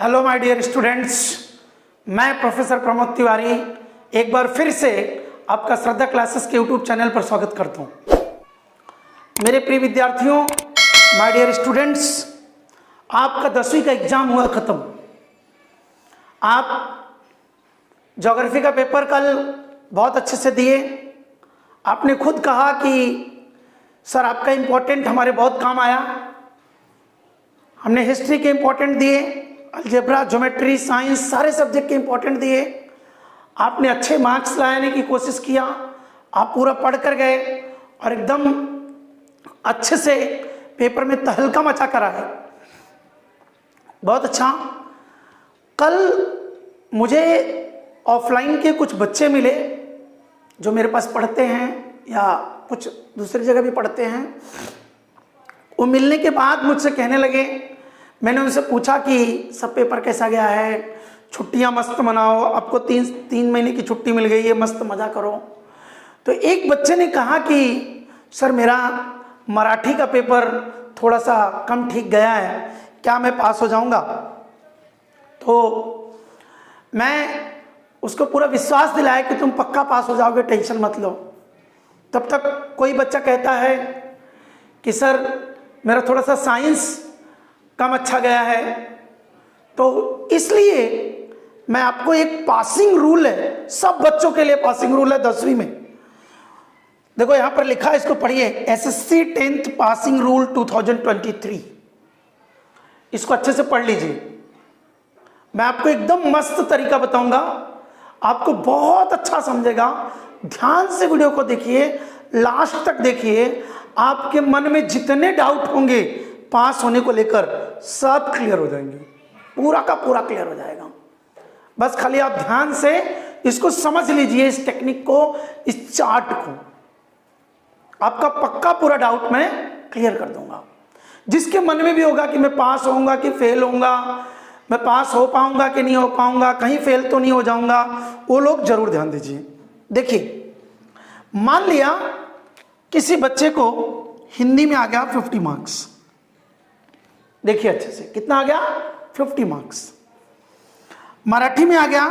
Hello my dear students, मैं professor Pramod Tiwari एक बार फिर से आपका श्रद्धा क्लासेस के यूट्यूब चैनल पर स्वागत करता हूँ। मेरे प्रिय विद्यार्थियों, माय डियर स्टूडेंट्स, आपका 10वीं का एग्जाम हुआ ख़त्म। आप ज्योग्राफी का पेपर कल बहुत अच्छे से दिए। आपने खुद कहा कि सर आपका इम्पोर्टेंट हमारे बहुत काम आया। हमने हिस्ट्री के इम्पोर्टेंट दिए, अलजेब्रा, ज्योमेट्री, साइंस, सारे सब्जेक्ट के इम्पोर्टेंट दिए। आपने अच्छे मार्क्स लाने की कोशिश किया। आप पूरा पढ़ कर गए और एकदम अच्छे से पेपर में तहलका मचा कर आए। बहुत अच्छा। कल मुझे ऑफलाइन के कुछ बच्चे मिले जो मेरे पास पढ़ते हैं या कुछ दूसरी जगह भी पढ़ते हैं। वो मिलने के बाद मुझसे कहने लगे, मैंने उनसे पूछा कि सब पेपर कैसा गया है, छुट्टियां मस्त मनाओ, आपको तीन महीने की छुट्टी मिल गई है, मस्त मज़ा करो। तो एक बच्चे ने कहा कि सर मेरा मराठी का पेपर थोड़ा सा कम ठीक गया है, क्या मैं पास हो जाऊंगा? तो मैं उसको पूरा विश्वास दिलाया कि तुम पक्का पास हो जाओगे, टेंशन मत लो। तब तक कोई बच्चा कहता है कि सर मेरा थोड़ा सा साइंस कम अच्छा गया है। तो इसलिए मैं आपको एक पासिंग रूल है, सब बच्चों के लिए पासिंग रूल है 10वीं में। देखो यहां पर लिखा है, इसको पढ़िए, एसएससी 10th पासिंग रूल 2023। इसको अच्छे से पढ़ लीजिए। मैं आपको एकदम मस्त तरीका बताऊंगा, आपको बहुत अच्छा समझेगा। ध्यान से वीडियो को देखिए, लास्ट तक देखिए। आपके मन में जितने डाउट होंगे पास होने को लेकर सब क्लियर हो जाएंगे, पूरा का पूरा क्लियर हो जाएगा। बस खाली आप ध्यान से इसको समझ लीजिए, इस टेक्निक को, इस चार्ट को। आपका पक्का पूरा डाउट मैं क्लियर कर दूंगा। जिसके मन में भी होगा कि मैं पास होऊंगा कि फेल होऊंगा, मैं पास हो पाऊंगा कि नहीं हो पाऊंगा, कहीं फेल तो नहीं हो जाऊंगा, वो लोग जरूर ध्यान दीजिए। देखिए, मान लिया किसी बच्चे को हिंदी में आ गया 50 मार्क्स। देखिए अच्छे से, कितना आ गया? 50 मार्क्स। मराठी में आ गया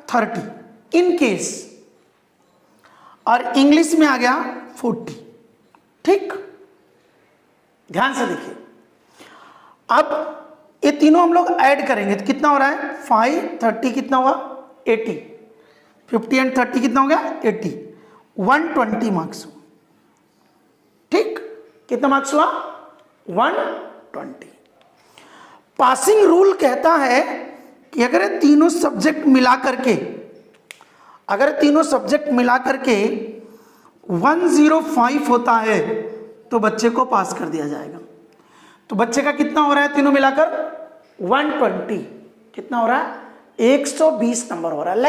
30 इन केस, और इंग्लिश में आ गया 40। ठीक, ध्यान से देखिए। अब ये तीनों हम लोग ऐड करेंगे तो कितना हो रहा है? 5 30 कितना हुआ? 80। 50 एंड 30 कितना हो गया? 80। 120 मार्क्स। ठीक, कितना मार्क्स हुआ? 120। पासिंग रूल कहता है कि अगर तीनों सब्जेक्ट मिला करके 105 होता है तो बच्चे को पास कर दिया जाएगा। तो बच्चे का कितना हो रहा है तीनों मिलाकर? 120। कितना हो रहा है? 120 नंबर हो रहा है।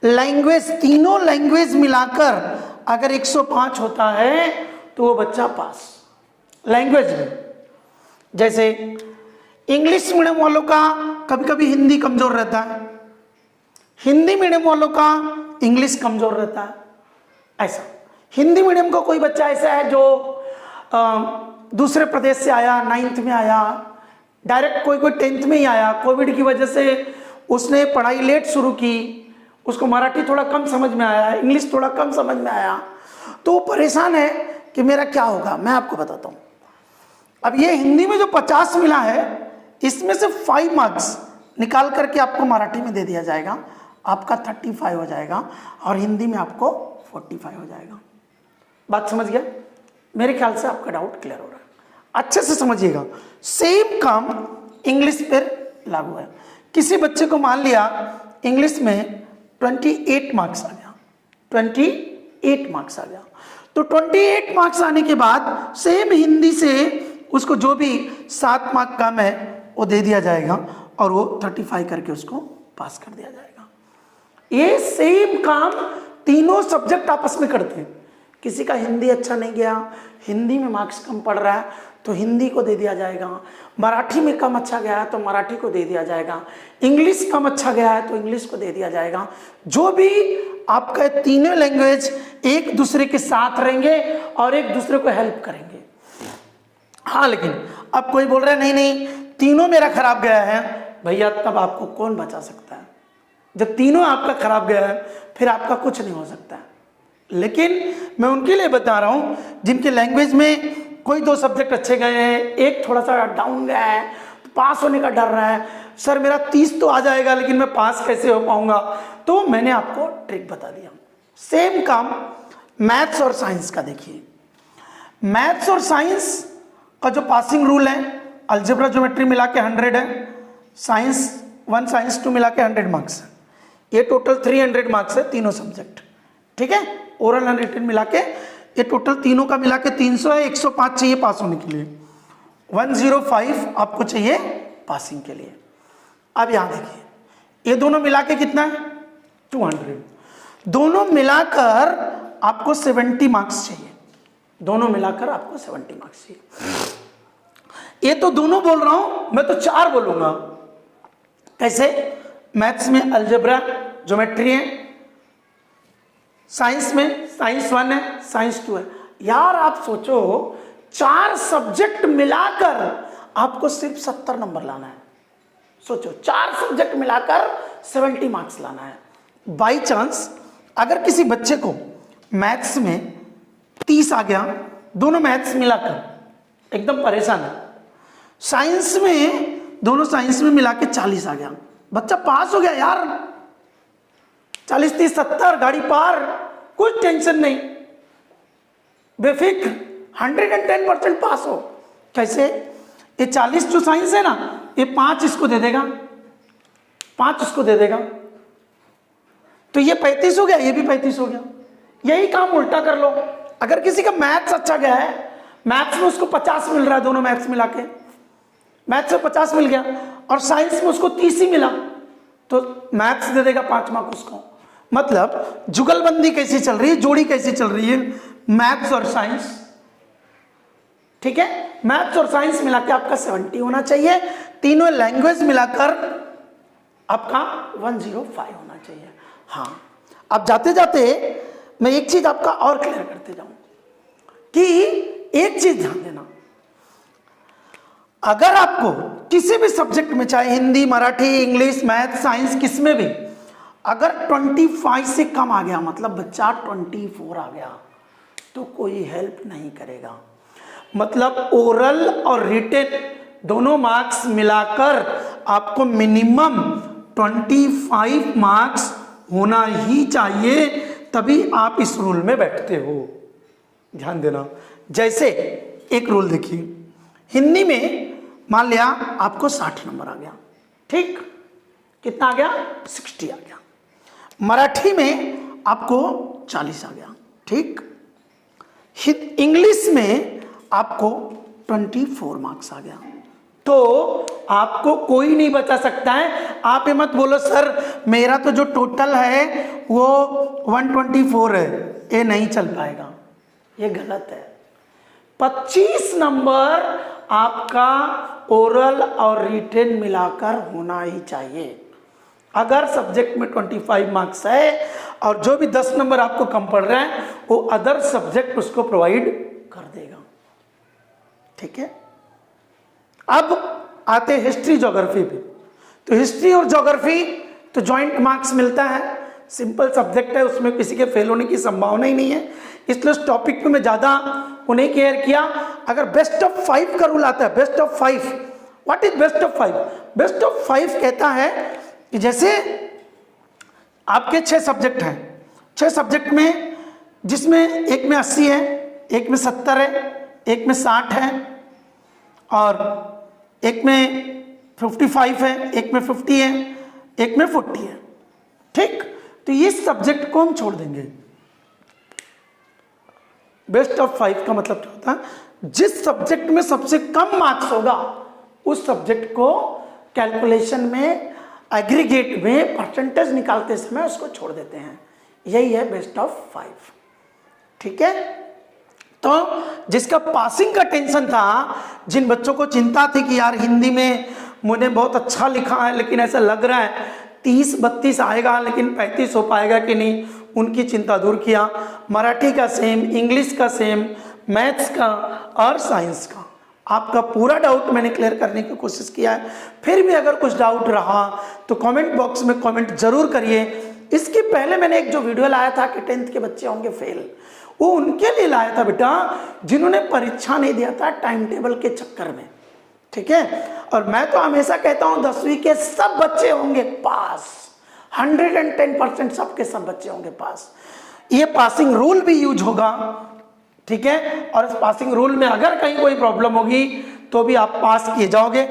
लैंग्वेज तीनों लैंग्वेज मिलाकर अगर 105 होता है तो वो बच्चा पास। लैंग्वेज में, जैसे इंग्लिश मीडियम वालों का कभी कभी हिंदी कमजोर रहता है, हिंदी मीडियम वालों का इंग्लिश कमजोर रहता है। ऐसा हिंदी मीडियम का कोई बच्चा ऐसा है जो दूसरे प्रदेश से आया, 9th में आया, डायरेक्ट कोई 10th में ही आया, कोविड की वजह से उसने पढ़ाई लेट शुरू की, उसको मराठी थोड़ा कम समझ में आया, इंग्लिश थोड़ा कम समझ में आया, तो वो परेशान है कि मेरा क्या होगा। मैं आपको बताता हूँ। अब ये हिंदी में जो 50 मिला है, इसमें से 5 मार्क्स निकाल करके आपको मराठी में दे दिया जाएगा, आपका 35 हो जाएगा, और हिंदी में आपको 45 हो जाएगा। बात समझ गया? मेरे ख्याल से आपका डाउट क्लियर हो रहा है। अच्छे से समझिएगा। सेम काम इंग्लिश पर लागू है। किसी बच्चे को मान लिया इंग्लिश में 28 मार्क्स आ गया, 28 मार्क्स आ गया, तो 28 मार्क्स आने के बाद सेम हिंदी से उसको जो भी 7 मार्क कम है वो दे दिया जाएगा, और वो 35 करके उसको पास कर दिया जाएगा। ये सेम काम तीनों सब्जेक्ट आपस में करते हैं। किसी का हिंदी अच्छा नहीं गया, हिंदी में मार्क्स कम पड़ रहा है तो हिंदी को दे दिया जाएगा, मराठी में कम अच्छा गया है तो मराठी को दे दिया जाएगा, इंग्लिश कम अच्छा गया है तो इंग्लिश को दे दिया जाएगा। जो भी आपका तीनों लैंग्वेज एक दूसरे के साथ रहेंगे और एक दूसरे को हेल्प करेंगे। हाँ, लेकिन अब कोई बोल रहा है नहीं नहीं तीनों मेरा खराब गया है, भैया तब आपको कौन बचा सकता है? जब तीनों आपका खराब गया है फिर आपका कुछ नहीं हो सकता है। लेकिन मैं उनके लिए बता रहा हूं जिनके लैंग्वेज में कोई 2 सब्जेक्ट अच्छे गए हैं, एक थोड़ा सा डाउन गया है, तो पास होने का डर रहा है, सर मेरा 30 तो आ जाएगा लेकिन मैं पास कैसे हो पाऊंगा? तो मैंने आपको ट्रिक बता दिया। सेम काम मैथ्स और साइंस का देखिए। मैथ्स और साइंस का जो पासिंग रूल है, अलजेब्रा ज्योमेट्री मिला के 100 है, साइंस 1 साइंस 2 मिला के 100 मार्क्स है। ये टोटल 300 मार्क्स है तीनों सब्जेक्ट, ठीक है। ओरल एंड रिटन मिला के ये टोटल तीनों का मिला के 300 है। 105 चाहिए पास होने के लिए, 105 आपको चाहिए पासिंग के लिए। अब यहां देखिए ये दोनों मिला के कितना है? 200। दोनों मिलाकर आपको 70 मार्क्स चाहिए। दोनों मिलाकर आपको 70 मार्क्स चाहिए। ये तो दोनों बोल रहा हूं, मैं तो 4 बोलूंगा। कैसे? मैथ्स में अलजेब्रा ज्योमेट्री है, साइंस में साइंस 1 है, साइंस 2 है। यार आप सोचो 4 सब्जेक्ट मिलाकर आपको सिर्फ 70 नंबर लाना है। सोचो 4 सब्जेक्ट मिलाकर 70 मार्क्स लाना है। बाई चांस अगर किसी बच्चे को मैथ्स में 30 आ गया, दोनों मैथ्स मिलाकर एकदम परेशान है, साइंस में दोनों साइंस में मिला के 40 आ गया, बच्चा पास हो गया यार। 40, 30, 70 गाड़ी पार, कुछ टेंशन नहीं, बेफिक्र 110% पास हो। कैसे? ये 40 जो साइंस है ना, ये 5 इसको दे देगा, 5 इसको दे देगा, तो ये 35 हो गया, ये भी 35 हो गया। यही काम उल्टा कर लो। अगर किसी का मैथ्स अच्छा गया है, मैथ्स में उसको 50 मिल रहा है, दोनों मैथ्स मिला के मैथ्स में 50 मिल गया, और साइंस में उसको 30 ही मिला, तो मैथ्स दे देगा 5 मार्क उसको। मतलब जुगलबंदी कैसी चल रही है, जोड़ी कैसी चल रही है, मैथ्स और साइंस, ठीक है। मैथ्स और साइंस मिला के आपका 70 होना चाहिए। तीनों लैंग्वेज मिलाकर आपका 105 होना चाहिए। हाँ, अब जाते जाते मैं एक चीज आपका और क्लियर करते जाऊं कि एक चीज ध्यान देना, अगर आपको किसी भी सब्जेक्ट में, चाहे Hindi, Marathi, English, math, science, किस में भी अगर 25 से कम आ गया, मतलब बच्चा 24 आ गया, तो कोई हेल्प नहीं करेगा। मतलब ओरल और रिटन दोनों मार्क्स मिलाकर आपको मिनिमम 25 मार्क्स होना ही चाहिए, तभी आप इस रूल में बैठते हो। ध्यान देना। जैसे एक रूल देखिए, हिंदी में मान लिया आपको 60 नंबर आ गया, ठीक, कितना आ गया? 60 आ गया। मराठी में आपको 40 आ गया, ठीक। इंग्लिश में आपको 24 मार्क्स आ गया, तो आपको कोई नहीं बचा सकता है। आप ये मत बोलो सर मेरा तो जो टोटल है वो 124 है, ये नहीं चल पाएगा, ये गलत है। 25 नंबर आपका ओरल और रिटन मिलाकर होना ही चाहिए। अगर सब्जेक्ट में 25 मार्क्स है और जो भी 10 नंबर आपको कम पड़ रहा है वो अदर सब्जेक्ट उसको प्रोवाइड कर देगा, ठीक है। अब आते हिस्ट्री ज्योग्राफी पे। तो हिस्ट्री और ज्योग्राफी तो जॉइंट मार्क्स मिलता है, सिंपल सब्जेक्ट है, उसमें किसी के फेल होने की संभावना ही नहीं है, इसलिए उस टॉपिक पे मैं ज़्यादा उन्हें केयर किया। अगर बेस्ट ऑफ 5 का रूल आता है, best of 5, what is best of 5? Best of 5 कहता है कि जैसे आपके 6 सब्जेक्ट हैं, 6 सब्जेक्ट में जिसमें एक में 80 है, एक में 70 है, एक में 60 है, और एक में 55 है, एक में 50 है, एक में 40 है, ठीक। तो ये सब्जेक्ट को हम छोड़ देंगे। बेस्ट ऑफ 5 का मतलब क्या होता है? जिस सब्जेक्ट में सबसे कम मार्क्स होगा उस सब्जेक्ट को कैलकुलेशन में, एग्रीगेट में परसेंटेज निकालते समय उसको छोड़ देते हैं। यही है बेस्ट ऑफ 5, ठीक है। तो जिसका पासिंग का टेंशन था, जिन बच्चों को चिंता थी कि यार हिंदी में मुझे बहुत अच्छा लिखा है लेकिन ऐसा लग रहा है 30-32 आएगा लेकिन 35 हो पाएगा कि नहीं, उनकी चिंता दूर किया। मराठी का सेम, इंग्लिश का सेम, मैथ्स का और साइंस का, आपका पूरा डाउट मैंने क्लियर करने की कोशिश किया है। फिर भी अगर कुछ डाउट रहा तो कमेंट बॉक्स में कमेंट जरूर करिए। इसके पहले मैंने एक जो वीडियो लाया था कि 10th के बच्चे होंगे फेल, वो उनके लिए लाया था बेटा जिन्होंने परीक्षा नहीं दिया था टाइम टेबल के चक्कर में, ठीक है। और मैं तो हमेशा कहता हूं 10वीं के सब बच्चे होंगे पास, 110% सबके सब बच्चे होंगे पास। ये पासिंग रूल भी यूज होगा, ठीक है। और इस पासिंग रूल में अगर कहीं कोई प्रॉब्लम होगी तो भी आप पास किए जाओगे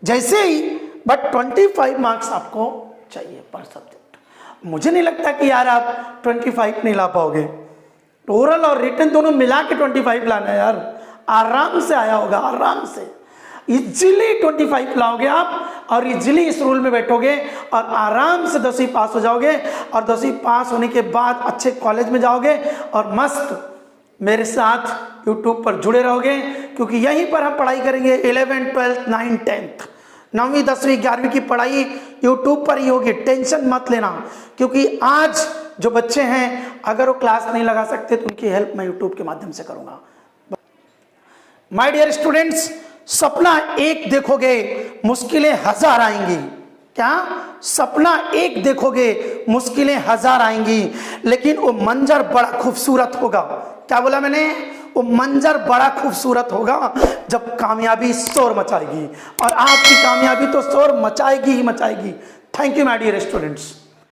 जैसे ही, बट 25 मार्क्स आपको चाहिए पर सब्जेक्ट। मुझे नहीं लगता कि यार आप 25 नहीं ला पाओगे, ओरल और रिटन दोनों मिला के 25 लाना है यार, आराम से आया होगा, आराम से इजीली 25 लाओगे आप और इजीली इस रूल में बैठोगे और आराम से 10वीं पास हो जाओगे। और 10वीं पास होने के बाद अच्छे कॉलेज में जाओगे और मस्त मेरे साथ YouTube पर जुड़े रहोगे, क्योंकि यहीं पर हम पढ़ाई करेंगे 11th 12th 9th 10th 9वीं 10वीं 11वीं की पढ़ाई YouTube पर ही होगी, टेंशन मत लेना। क्योंकि आज जो बच्चे हैं अगर वो क्लास नहीं लगा सकते तो उनकी हेल्प मैं YouTube के माध्यम से करूंगा। माय डियर स्टूडेंट्स, सपना एक देखोगे मुश्किलें 1000 आएंगी। क्या सपना एक देखोगे मुश्किलें 1000 आएंगी, लेकिन वो मंजर बड़ा खूबसूरत होगा। क्या बोला मैंने? वो मंजर बड़ा खूबसूरत होगा जब कामयाबी शोर मचाएगी, और आपकी कामयाबी तो शोर मचाएगी ही मचाएगी। Thank you my dear students.